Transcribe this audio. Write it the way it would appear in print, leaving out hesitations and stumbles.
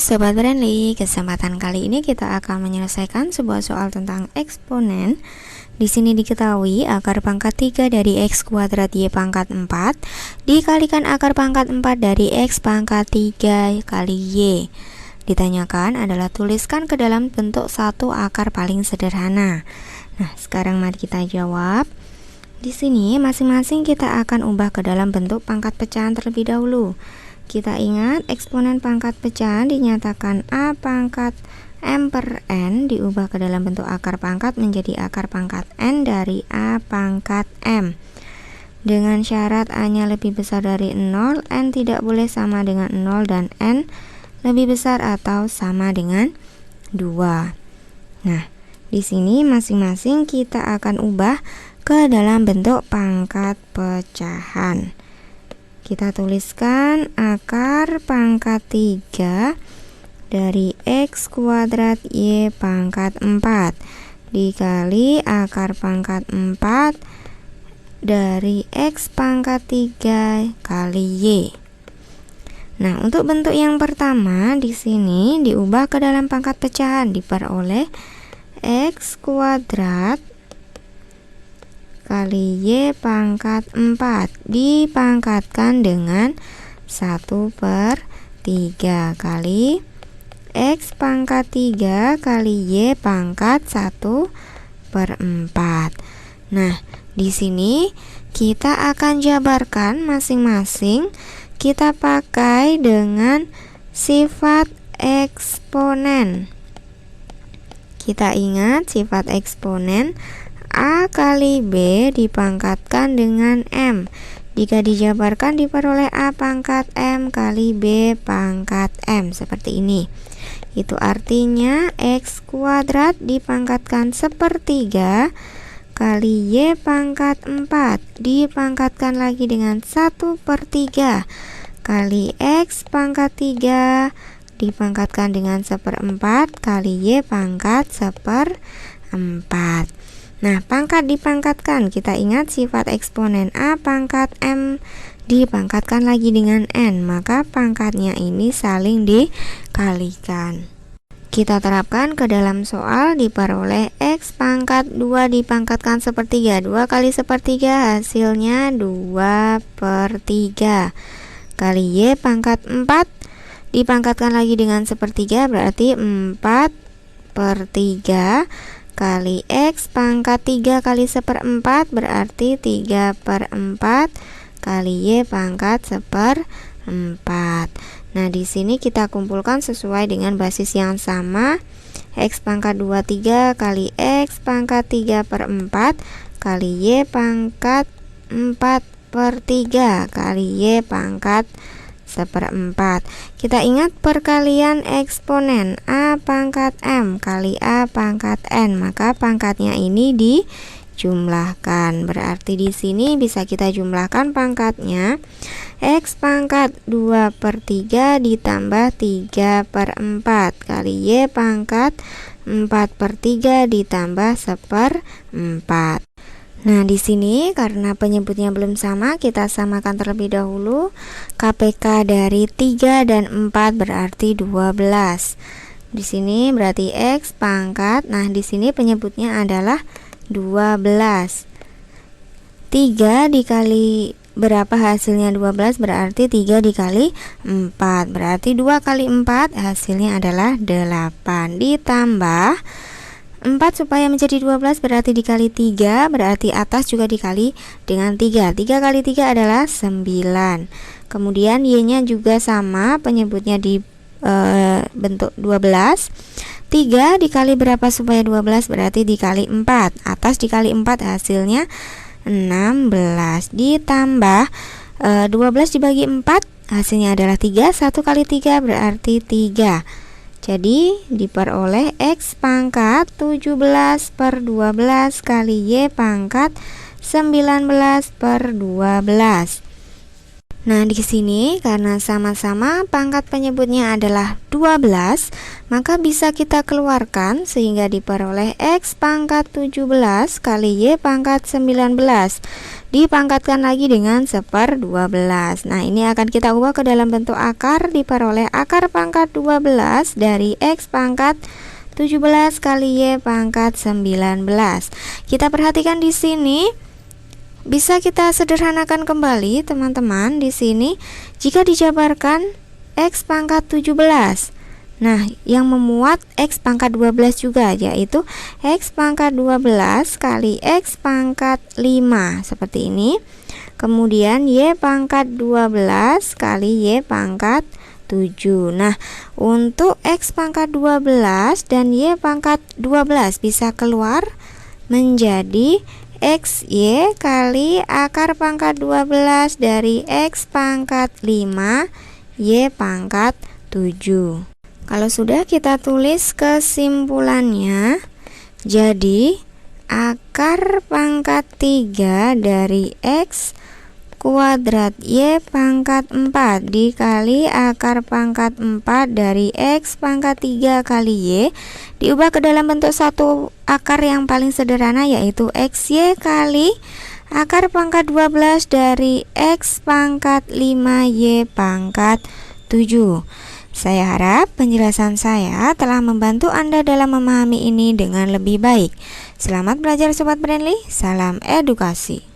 Sobat Friendly, kesempatan kali ini kita akan menyelesaikan sebuah soal tentang eksponen. Di sini diketahui akar pangkat 3 dari X kuadrat Y pangkat 4 dikalikan akar pangkat 4 dari X pangkat 3 kali Y. Ditanyakan adalah tuliskan ke dalam bentuk satu akar paling sederhana. Nah, sekarang mari kita jawab. Di sini masing-masing kita akan ubah ke dalam bentuk pangkat pecahan terlebih dahulu. Kita ingat eksponen pangkat pecahan dinyatakan A pangkat M per N diubah ke dalam bentuk akar pangkat menjadi akar pangkat N dari A pangkat M. Dengan syarat A-nya lebih besar dari 0, N tidak boleh sama dengan 0 dan N lebih besar atau sama dengan 2. Nah, di sini masing-masing kita akan ubah ke dalam bentuk pangkat pecahan. Kita tuliskan akar pangkat 3 dari X kuadrat Y pangkat 4 dikali akar pangkat 4 dari X pangkat 3 kali Y. Nah, untuk bentuk yang pertama di sini diubah ke dalam pangkat pecahan, diperoleh X kuadrat kali Y pangkat 4 dipangkatkan dengan 1/3 kali X pangkat 3 kali Y pangkat 1/4. Nah, di sini kita akan jabarkan masing-masing. Kita pakai dengan sifat eksponen. Kita ingat sifat eksponen A kali B dipangkatkan dengan M. Jika dijabarkan diperoleh A pangkat M kali B pangkat M, seperti ini. Itu artinya X kuadrat dipangkatkan 1/3 kali Y pangkat 4 dipangkatkan lagi dengan 1/3 kali X pangkat 3 dipangkatkan dengan 1/4 kali Y pangkat 1/4. Nah, pangkat dipangkatkan, kita ingat sifat eksponen A pangkat M dipangkatkan lagi dengan N, maka pangkatnya ini saling dikalikan. Kita terapkan ke dalam soal, diperoleh X pangkat 2 dipangkatkan 1/3. 2 kali 1/3 hasilnya 2/3 kali Y pangkat 4 dipangkatkan lagi dengan 1/3 berarti 4/3 kali X pangkat 3 kali 1/4 berarti 3/4 kali Y pangkat 1/4. Nah, di sini kita kumpulkan sesuai dengan basis yang sama. X pangkat 23 kali X pangkat 3/4 kali Y pangkat 4/3 kali Y pangkat 1/4. Kita ingat perkalian eksponen A pangkat M kali A pangkat N, maka pangkatnya ini dijumlahkan. Berarti di sini bisa kita jumlahkan pangkatnya X pangkat 2/3 ditambah 3/4 kali Y pangkat 4/3 ditambah 1/4. Nah, di sini karena penyebutnya belum sama, kita samakan terlebih dahulu. KPK dari 3 dan 4 berarti 12. Di sini berarti X pangkat, nah di sini penyebutnya adalah 12. 3 dikali berapa hasilnya 12 berarti 3 dikali 4. Berarti 2 kali 4 hasilnya adalah 8. Ditambah 4 supaya menjadi 12 berarti dikali 3, berarti atas juga dikali dengan 3. 3 kali 3 adalah 9. Kemudian Y-nya juga sama, penyebutnya di bentuk 12. 3 dikali berapa supaya 12 berarti dikali 4. Atas dikali 4 hasilnya 16. Ditambah 12 dibagi 4 hasilnya adalah 3. 1 kali 3 berarti 3. Jadi diperoleh X pangkat 17/12 kali Y pangkat 19/12. Nah, di sini karena sama-sama pangkat penyebutnya adalah 12, maka bisa kita keluarkan sehingga diperoleh X pangkat 17 kali Y pangkat 19. Dipangkatkan lagi dengan 1/12. Nah, ini akan kita ubah ke dalam bentuk akar, diperoleh akar pangkat 12 dari X pangkat 17 kali Y pangkat 19. Kita perhatikan di sini. Bisa kita sederhanakan kembali, teman-teman. Di sini jika dijabarkan X pangkat 17. Nah, yang memuat X pangkat 12 juga, yaitu X pangkat 12 kali X pangkat 5 seperti ini. Kemudian Y pangkat 12 kali Y pangkat 7. Nah, untuk X pangkat 12 dan Y pangkat 12 bisa keluar menjadi XY kali akar pangkat 12 dari X pangkat 5 Y pangkat 7. Kalau sudah, kita tulis kesimpulannya. Jadi akar pangkat 3 dari X kuadrat Y pangkat 4 dikali akar pangkat 4 dari X pangkat 3 kali Y diubah ke dalam bentuk satu akar yang paling sederhana, yaitu XY kali akar pangkat 12 dari X pangkat 5 Y pangkat 7. Saya harap penjelasan saya telah membantu Anda dalam memahami ini dengan lebih baik. Selamat belajar Sobat Brainly, salam edukasi.